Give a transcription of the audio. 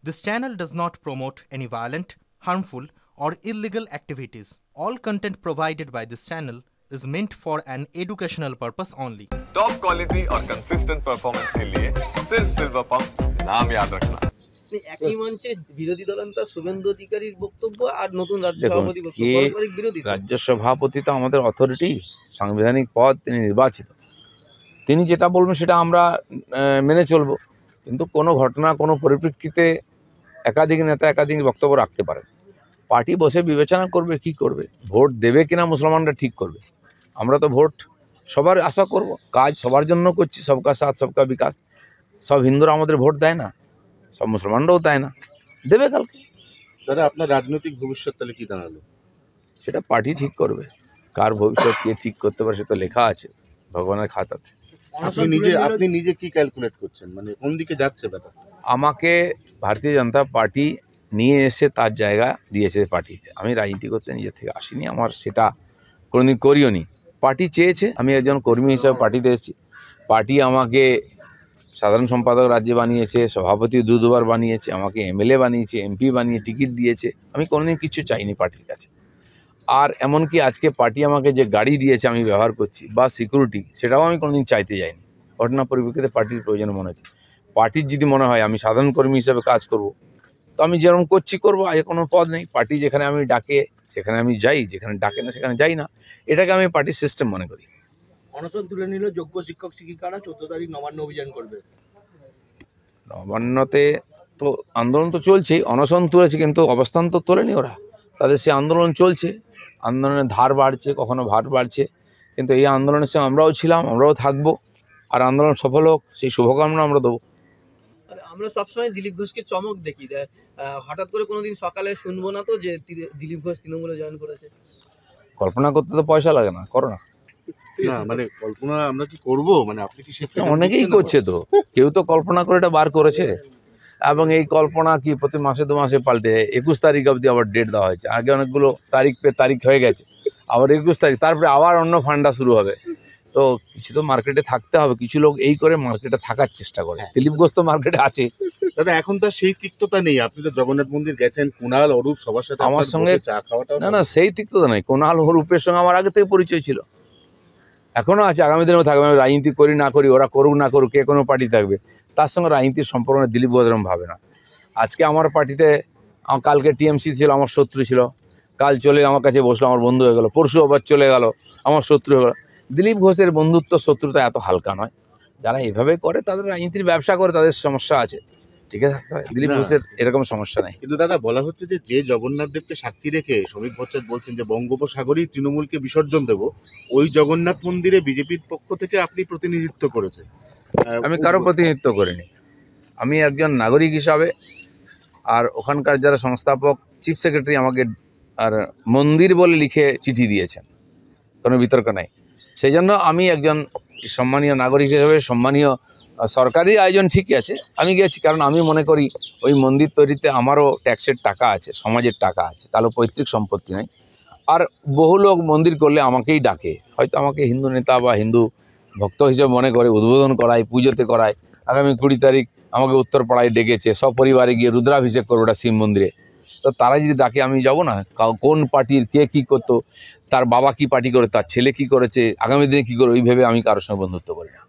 This channel does not promote any violent, harmful, or illegal activities. All content provided by this channel is meant for an educational purpose only. Top quality और consistent performance के लिए सिर्फ silver pump नाम याद रखना। একই মঞ্চে বিরোধী দলনেতা শুভেন্দু অধিকারীর বক্তব্য আর নতুন রাজ্য সভাপতি বক্তব্য পারস্পরিক বিরোধী। রাজ্য সভাপতি তো আমাদের অথরিটি, সাংবিধানিক পদ, তিনি নির্বাচিত, তিনি যেটা বলবেন সেটা আমরা মেনে চলব। কিন্তু কোনো ঘটনা, কোনো পরিপ্রেক্ষিতে একাধিক নেতা একাধিক বক্তব্য রাখতে পারেন। পার্টি বসে বিবেচনা করবে কি করবে, ভোট দেবে কিনা মুসলমানরা ঠিক করবে। আমরা তো ভোট সবার আশা করব, কাজ সবার জন্য করছি, সবকা সাথ সবকা বিকাশ। সব হিন্দুরা আমাদের ভোট দেয় না, সব মুসলমানরাও দেয় না, দেবে কালকে। দাদা, আপনার রাজনৈতিক ভবিষ্যৎ তাহলে কি দাঁড়ালো? সেটা পার্টি ঠিক করবে, কার ভবিষ্যৎ কে ঠিক করতে পারে সেটা লেখা আছে ভগবানের খাতাতে। আপনি নিজে কি ক্যালকুলেট করছেন, মানে কোন দিকে যাচ্ছে ব্যাপার? আমাকে ভারতীয় জনতা পার্টি নিয়ে এসে তার জায়গা দিয়েছে পার্টিতে। আমি রাজনীতি করতে নিজে থেকে আসিনি, আমার সেটা কোনোদিন করিও নি। পার্টি চেয়েছে, আমি একজন কর্মী হিসাবে পার্টিতে এসেছি। পার্টি আমাকে সাধারণ সম্পাদক রাজ্যে বানিয়েছে, সভাপতি দুবার বানিয়েছে, আমাকে এমএলএ বানিয়েছে, এমপি বানিয়ে টিকিট দিয়েছে। আমি কোনোদিন কিছু চাইনি পার্টির কাছে। আর এমনকি আজকে পার্টি আমাকে যে গাড়ি দিয়েছে আমি ব্যবহার করছি বা সিকিউরিটি, সেটাও আমি কোনোদিন চাইতে যাইনি। ঘটনা পরিপ্রেক্ষিতে পার্টির প্রয়োজন মনে হচ্ছে। পার্টির যদি মনে হয় আমি সাধারণ কর্মী হিসেবে কাজ করব, তো আমি যেরকম করছি করবো, আগে কোনো পদ নেই। পার্টি যেখানে আমি ডাকে সেখানে আমি যাই, যেখানে ডাকে না সেখানে যাই না। এটাকে আমি পার্টির সিস্টেম মনে করি। অনশন তুলে নিল যোগ্য শিক্ষক শিক্ষিকারা, 14 তারিখ নবান্ন অভিযান করবে। নবান্নতে তো আন্দোলন তো চলছেই, অনশন তুলেছে, কিন্তু অবস্থান তো তোলেনি ওরা। তাদের সে আন্দোলন চলছে, আন্দোলনের ধার বাড়ছে, কখনো ভার বাড়ছে, কিন্তু এই আন্দোলনের সঙ্গে আমরাও ছিলাম, আমরাও থাকবো। আর আন্দোলন সফল হোক সেই শুভকামনা আমরা দেবো। আমরা সবসময় দিলীপ ঘোষকে চমক দেখি, হঠাৎ করে কোনোদিন সকালে শুনবো না তো যে দিলীপ ঘোষ তৃণমূলে জয়েন করেছে। কল্পনা করতে তো পয়সা লাগে না, করো না। না মানে কল্পনা আমরা কি করব, মানে আপনি কি অনেকেই করছে, তো কেউ তো কল্পনা করে এটা বার করেছে। এবং এই কল্পনা কি প্রতি মাসে 2 মাসে পাল্টে 21 তারিখ অবধি আবার ডেট দেওয়া হয়েছে। আগে অনেকগুলো তারিখ হয়ে গেছে, আবার 21 তারিখ, তারপরে আবার অন্য ফান্ডা শুরু হবে। তো কিছু তো মার্কেটে থাকতে হবে। কিছু লোক এই করে মার্কেটে থাকার চেষ্টা করে। দিলীপ ঘোষ তো মার্কেটে আছে। দাদা, এখন তো সেই তিক্ততা নেই। আপনি তো জগন্নাথ মন্দির গেছেন, কুণাল, অরূপ সবার সাথে আমার সঙ্গে চা খাওয়াটা। না সেই তিক্ততা নেই। কুণাল অরূপের সঙ্গে আমার আগে থেকে পরিচয় ছিল, এখনও আছে, আগামী দিনেও থাকবে। আমি রাজনীতি করি না করি, ওরা করুক না করুক, কে কোনো পার্টি থাকবে, তার সঙ্গে রাজনীতির সম্পর্ক দিলীপ ঘোষ এরকম ভাবে না। আজকে আমার পার্টিতে, কালকে টিএমসি ছিল, আমার শত্রু ছিল, কাল চলে আমার কাছে বসলো, আমার বন্ধু হয়ে গেল, পরশু আবার চলে গেল, আমার শত্রু হয়ে গেল। দিলীপ ঘোষের বন্ধুত্ব শত্রুতা এত হালকা নয়। যারা এভাবে করে তাদের রাজনীতির ব্যবসা করে, তাদের সমস্যা আছে, ঠিক আছে। দিলীপ ঘোষের এরকম সমস্যা নেই। কিন্তু দাদা, বলা হচ্ছে যে জগন্নাথ দেবকে সাক্ষী রেখে শ্রমিক ভট্টাচার্য বলছেন যে বঙ্গোপসাগরেই তৃণমূলকে বিসর্জন দেব, ওই জগন্নাথ মন্দিরে বিজেপির পক্ষ থেকে আপনি প্রতিনিধিত্ব করেছেন। আমি কারো প্রতিনিধিত্ব করিনি। আমি একজন নাগরিক হিসাবে, আর ওখানকার যারা সংস্থাপক, চিফ সেক্রেটারি আমাকে আর মন্দির বলে লিখে চিঠি দিয়েছেন, কোনো বিতর্ক নাই। সেই জন্য আমি একজন সম্মানীয় নাগরিক হিসেবে, সম্মানীয় সরকারি আয়োজন ঠিকই আছে, আমি গেছি। কারণ আমি মনে করি ওই মন্দির তৈরিতে আমারও ট্যাক্সের টাকা আছে, সমাজের টাকা আছে, কারো পৈতৃক সম্পত্তি নাই। আর বহু লোক মন্দির করলে আমাকেই ডাকে, হয়তো আমাকে হিন্দু নেতা বা হিন্দু ভক্ত হিসেবে মনে করে, উদ্বোধন করায়, পুজোতে করায়। আগামী 20 তারিখ আমাকে উত্তরপাড়ায় ডেকেছে, সপরিবারে গিয়ে রুদ্রাভিষেক করবো ওটা শিব মন্দিরে। তো তারা যদি ডাকে আমি যাব না? কোন পার্টির কে কী করতো, তার বাবা কি পার্টি করে, তার ছেলে কি করেছে, আগামী দিনে কী করে, ওই ভেবে আমি কারোর সঙ্গে বন্ধুত্ব করি না।